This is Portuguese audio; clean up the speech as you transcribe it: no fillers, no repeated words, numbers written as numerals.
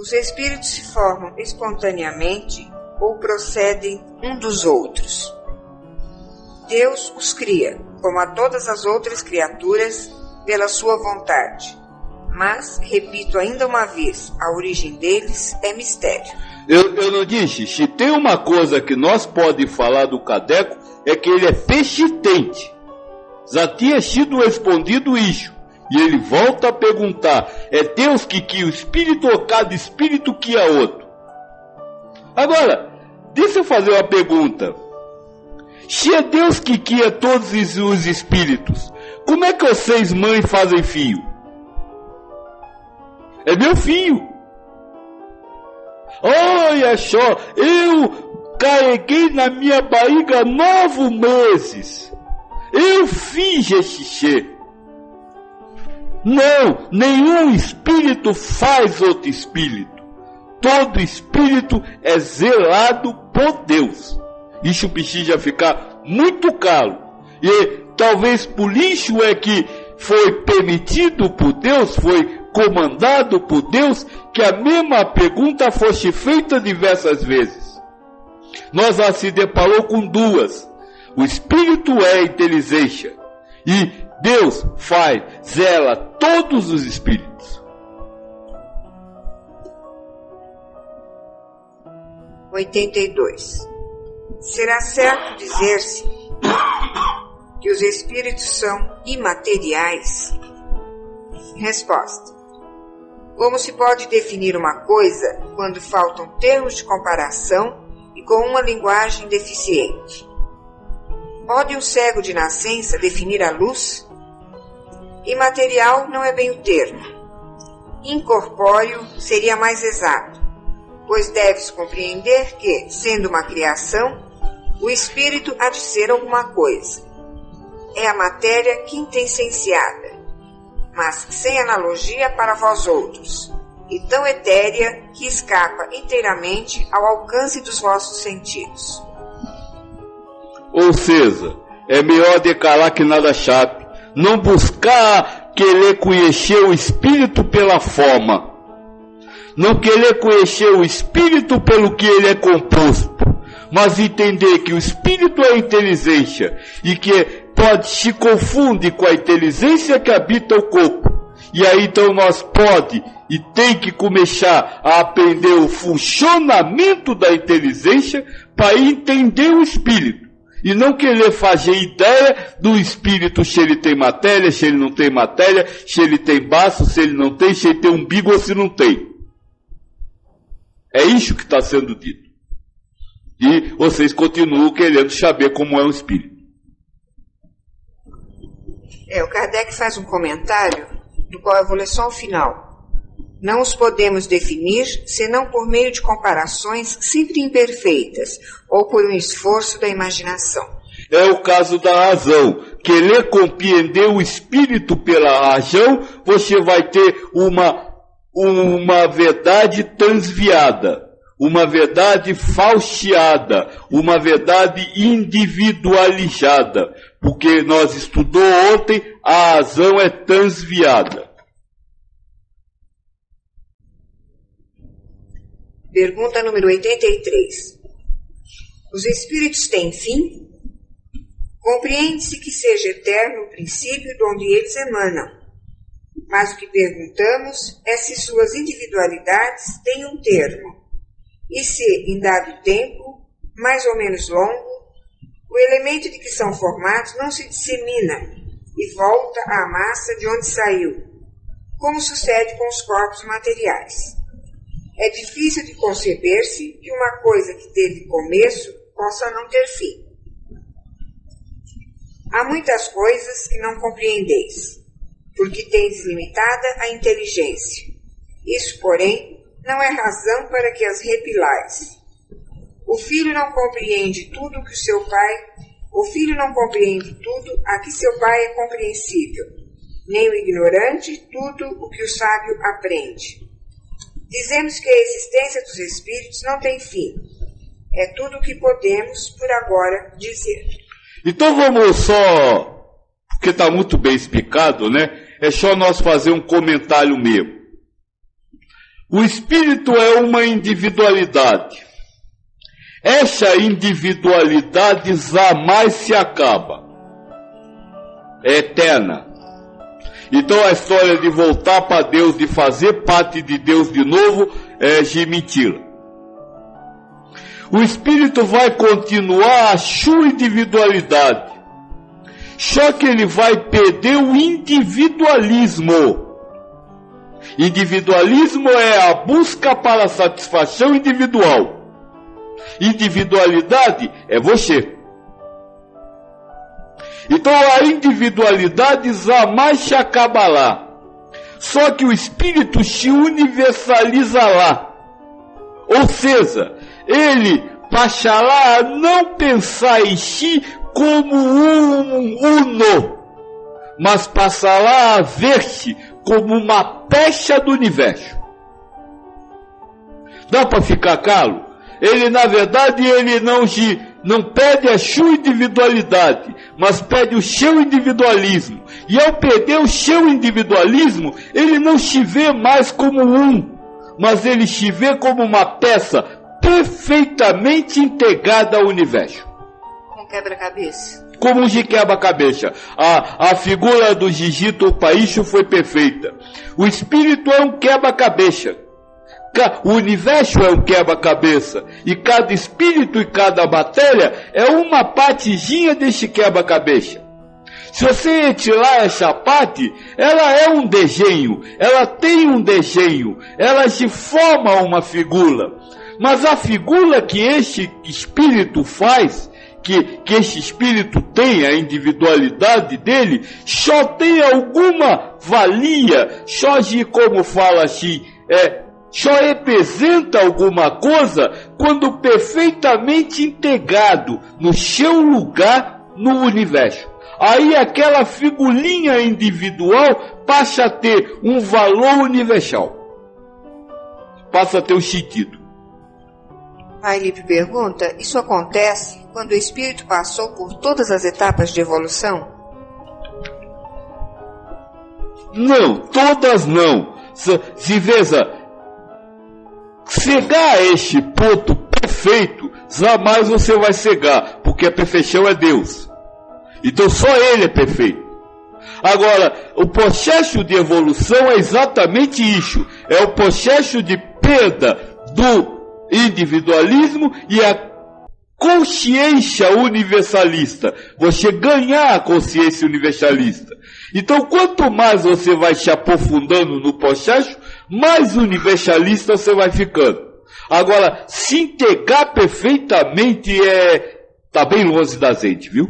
Os espíritos se formam espontaneamente ou procedem um dos outros. Deus os cria, como a todas as outras criaturas, pela sua vontade. Mas, repito ainda uma vez, a origem deles é mistério. Eu não disse, se tem uma coisa que nós podemos falar do Kardec, é que ele é persistente. Já tinha sido respondido isso. E ele volta a perguntar, é Deus que cria o espírito ou cada espírito cria outro? Agora, deixa eu fazer uma pergunta. Se é Deus que cria todos os espíritos, como é que vocês, mães, fazem filho? É meu filho. Olha só, eu carreguei na minha barriga 9 meses. Eu fiz esse ser. Não, nenhum espírito faz outro espírito. Todo espírito é zelado por Deus. Isso precisa ficar muito claro. E talvez por isso é que foi permitido por Deus, foi comandado por Deus, que a mesma pergunta fosse feita diversas vezes. Nós já se deparou com duas. O espírito é a inteligência. E Deus zela todos os espíritos. 82. Será certo dizer-se que os espíritos são imateriais? Resposta. Como se pode definir uma coisa quando faltam termos de comparação e com uma linguagem deficiente? Pode um cego de nascença definir a luz? Imaterial não é bem o termo. Incorpóreo seria mais exato, pois deves compreender que, sendo uma criação, o espírito há de ser alguma coisa. É a matéria quintessenciada, mas sem analogia para vós outros, e tão etérea que escapa inteiramente ao alcance dos vossos sentidos. Ou seja, é melhor declarar que nada chato, não buscar querer conhecer o espírito pela forma, não querer conhecer o espírito pelo que ele é composto, mas entender que o espírito é inteligência e que se confunde com a inteligência que habita o corpo. E aí então nós pode e tem que começar a aprender o funcionamento da inteligência para entender o espírito. E não querer fazer ideia do espírito, se ele tem matéria, se ele não tem matéria, se ele tem baço, se ele não tem, se ele tem umbigo ou se não tem. É isso que está sendo dito. E vocês continuam querendo saber como é o espírito. O Kardec faz um comentário, do qual eu vou ler só o final. Não os podemos definir, senão por meio de comparações sempre imperfeitas, ou por um esforço da imaginação. É o caso da razão. Querer compreender o espírito pela razão, você vai ter uma verdade transviada, uma verdade falseada, uma verdade individualizada. Porque nós estudou ontem, a razão é transviada. Pergunta número 83. Os espíritos têm fim? Compreende-se que seja eterno o princípio de onde eles emanam. Mas o que perguntamos é se suas individualidades têm um termo. E se, em dado tempo, mais ou menos longo, o elemento de que são formados não se dissemina e volta à massa de onde saiu, como sucede com os corpos materiais. É difícil de conceber-se que uma coisa que teve começo possa não ter fim. Há muitas coisas que não compreendeis, porque tendes limitada a inteligência. Isso, porém, não é razão para que as repilais. O filho não compreende tudo a que seu pai é compreensível, nem o ignorante tudo o que o sábio aprende. Dizemos que a existência dos espíritos não tem fim. É tudo o que podemos, por agora, dizer. Então vamos só, porque está muito bem explicado, né? É só nós fazer um comentário mesmo. O espírito é uma individualidade. Essa individualidade jamais se acaba. É eterna. Então a história de voltar para Deus, de fazer parte de Deus de novo, é de mentira. O espírito vai continuar a sua individualidade. Só que ele vai perder o individualismo. Individualismo é a busca para a satisfação individual. Individualidade é você. Então a individualidade jamais se acabará. Só que o espírito se universalizará. Ou seja, ele passará a não pensar em si como um uno, mas passará a ver-se como uma peça do universo. Dá para ficar claro? Ele, na verdade, ele não perde a sua individualidade, mas perde o seu individualismo. E ao perder o seu individualismo, ele não se vê mais como um, mas ele se vê como uma peça perfeitamente integrada ao universo. Um quebra-cabeça. Como de quebra-cabeça. A figura do Gigito Paixão foi perfeita. O espírito é um quebra-cabeça. O universo é um quebra-cabeça. E cada espírito e cada matéria é uma partezinha desse quebra-cabeça. Se você retirar essa parte, ela é um desenho. Ela tem um desenho. Ela se forma uma figura. Mas a figura que este espírito faz, que esse espírito tem, a individualidade dele, só tem alguma valia, só de, como fala assim, só representa alguma coisa quando perfeitamente integrado no seu lugar no universo. Aí aquela figurinha individual passa a ter um valor universal. Passa a ter um sentido. A Elipe pergunta, isso acontece quando o espírito passou por todas as etapas de evolução? Não, todas não. Se veja, chegar a este ponto perfeito, jamais você vai chegar, porque a perfeição é Deus. Então só Ele é perfeito. Agora, o processo de evolução é exatamente isso. É o processo de perda do individualismo e a consciência universalista. Você ganhar a consciência universalista. Então, quanto mais você vai se aprofundando no processo, mais universalista você vai ficando. Agora, se integrar perfeitamente tá bem longe da gente, viu?